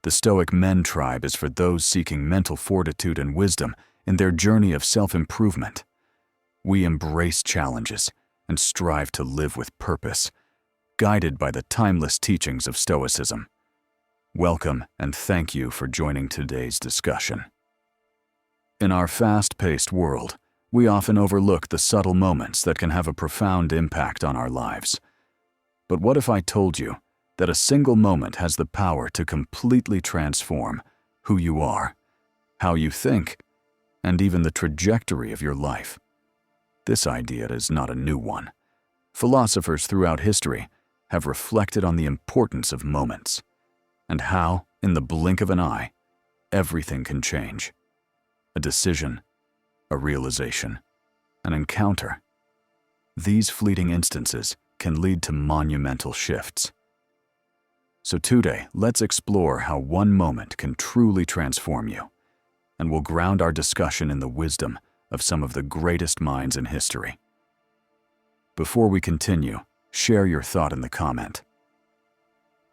The Stoic Men tribe is for those seeking mental fortitude and wisdom in their journey of self-improvement. We embrace challenges and strive to live with purpose, guided by the timeless teachings of Stoicism. Welcome and thank you for joining today's discussion. In our fast-paced world, we often overlook the subtle moments that can have a profound impact on our lives. But what if I told you that a single moment has the power to completely transform who you are, how you think, and even the trajectory of your life? This idea is not a new one. Philosophers throughout history have reflected on the importance of moments and how, in the blink of an eye, everything can change. A decision, a realization, an encounter. These fleeting instances can lead to monumental shifts. So today, let's explore how one moment can truly transform you, and we'll ground our discussion in the wisdom of some of the greatest minds in history. Before we continue, share your thought in the comment.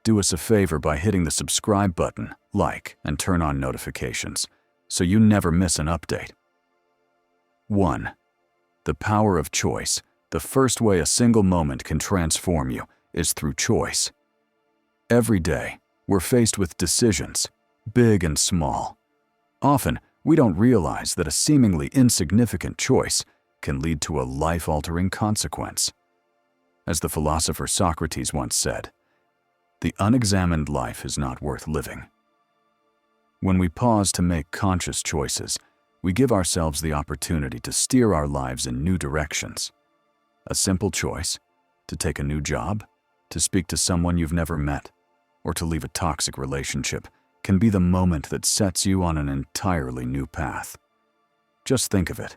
Do us a favor by hitting the subscribe button, like, and turn on notifications so you never miss an update. 1. The power of choice. The first way a single moment can transform you is through choice. Every day, we're faced with decisions, big and small. Often, we don't realize that a seemingly insignificant choice can lead to a life-altering consequence. As the philosopher Socrates once said, "The unexamined life is not worth living." When we pause to make conscious choices, we give ourselves the opportunity to steer our lives in new directions. A simple choice, to take a new job, to speak to someone you've never met, or to leave a toxic relationship, can be the moment that sets you on an entirely new path. Just think of it,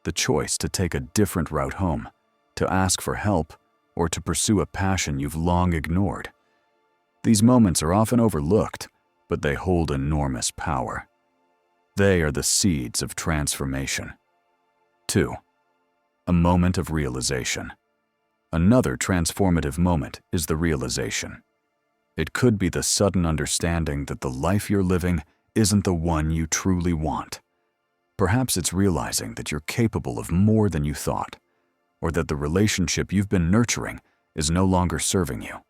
the choice to take a different route home, to ask for help, or to pursue a passion you've long ignored. These moments are often overlooked, but they hold enormous power. They are the seeds of transformation. 2. A moment of realization. Another transformative moment is the realization. It could be the sudden understanding that the life you're living isn't the one you truly want. Perhaps it's realizing that you're capable of more than you thought, or that the relationship you've been nurturing is no longer serving you.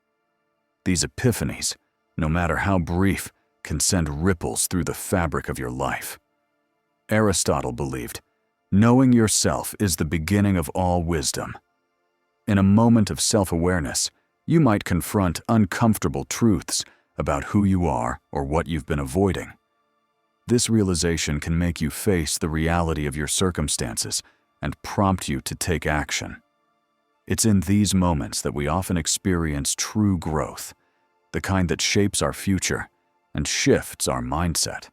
These epiphanies, no matter how brief, can send ripples through the fabric of your life. Aristotle believed, knowing yourself is the beginning of all wisdom. In a moment of self-awareness, you might confront uncomfortable truths about who you are or what you've been avoiding. This realization can make you face the reality of your circumstances and prompt you to take action. It's in these moments that we often experience true growth, the kind that shapes our future and shifts our mindset.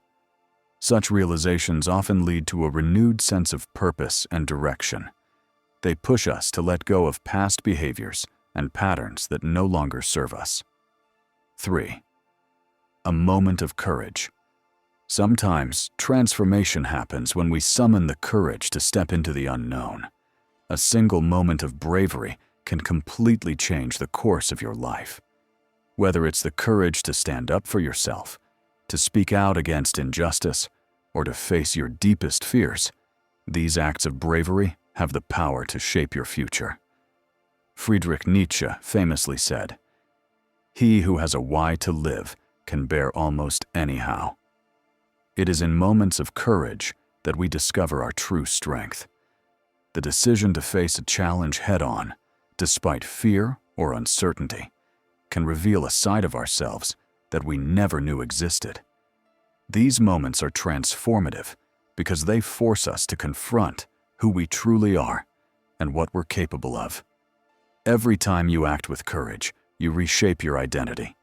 Such realizations often lead to a renewed sense of purpose and direction. They push us to let go of past behaviors and patterns that no longer serve us. 3. A moment of courage. Sometimes, transformation happens when we summon the courage to step into the unknown. A single moment of bravery can completely change the course of your life. Whether it's the courage to stand up for yourself, to speak out against injustice, or to face your deepest fears, these acts of bravery have the power to shape your future. Friedrich Nietzsche famously said, "He who has a why to live can bear almost anyhow." It is in moments of courage that we discover our true strength. The decision to face a challenge head-on, despite fear or uncertainty, can reveal a side of ourselves that we never knew existed. These moments are transformative because they force us to confront who we truly are and what we're capable of. Every time you act with courage, you reshape your identity.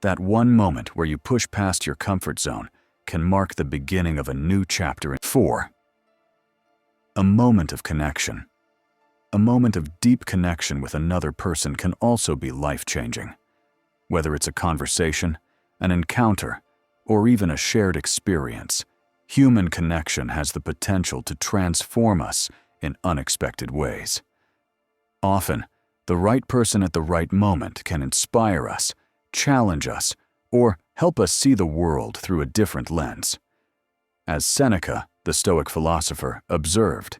That one moment where you push past your comfort zone can mark the beginning of a new chapter. 4. A moment of connection. A moment of deep connection with another person can also be life-changing. Whether it's a conversation, an encounter, or even a shared experience, human connection has the potential to transform us in unexpected ways. Often, the right person at the right moment can inspire us, challenge us, or help us see the world through a different lens. As Seneca, the Stoic philosopher, observed,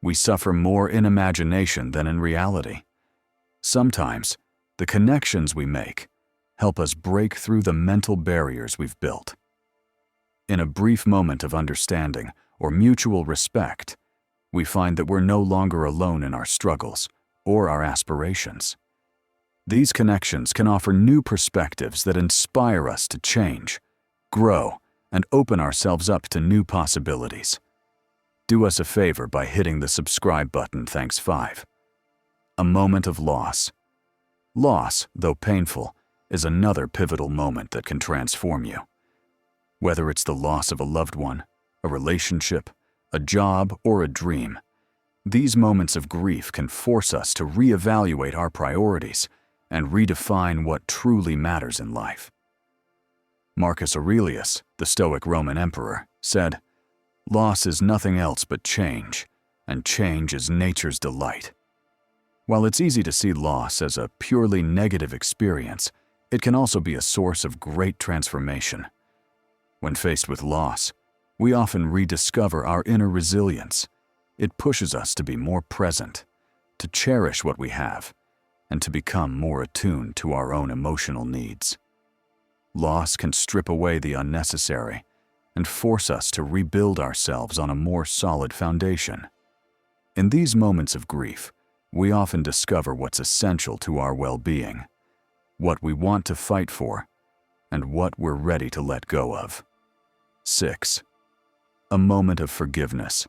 we suffer more in imagination than in reality. Sometimes, the connections we make help us break through the mental barriers we've built. In a brief moment of understanding or mutual respect, we find that we're no longer alone in our struggles or our aspirations. These connections can offer new perspectives that inspire us to change, grow, and open ourselves up to new possibilities. Do us a favor by hitting the subscribe button. Thanks. 5. A moment of loss. Loss, though painful, is another pivotal moment that can transform you. Whether it's the loss of a loved one, a relationship, a job, or a dream, these moments of grief can force us to reevaluate our priorities and redefine what truly matters in life. Marcus Aurelius, the Stoic Roman emperor, said, "Loss is nothing else but change, and change is nature's delight." While it's easy to see loss as a purely negative experience, it can also be a source of great transformation. When faced with loss, we often rediscover our inner resilience. It pushes us to be more present, to cherish what we have, and to become more attuned to our own emotional needs. Loss can strip away the unnecessary and force us to rebuild ourselves on a more solid foundation. In these moments of grief, we often discover what's essential to our well-being, what we want to fight for, and what we're ready to let go of. 6. A moment of forgiveness.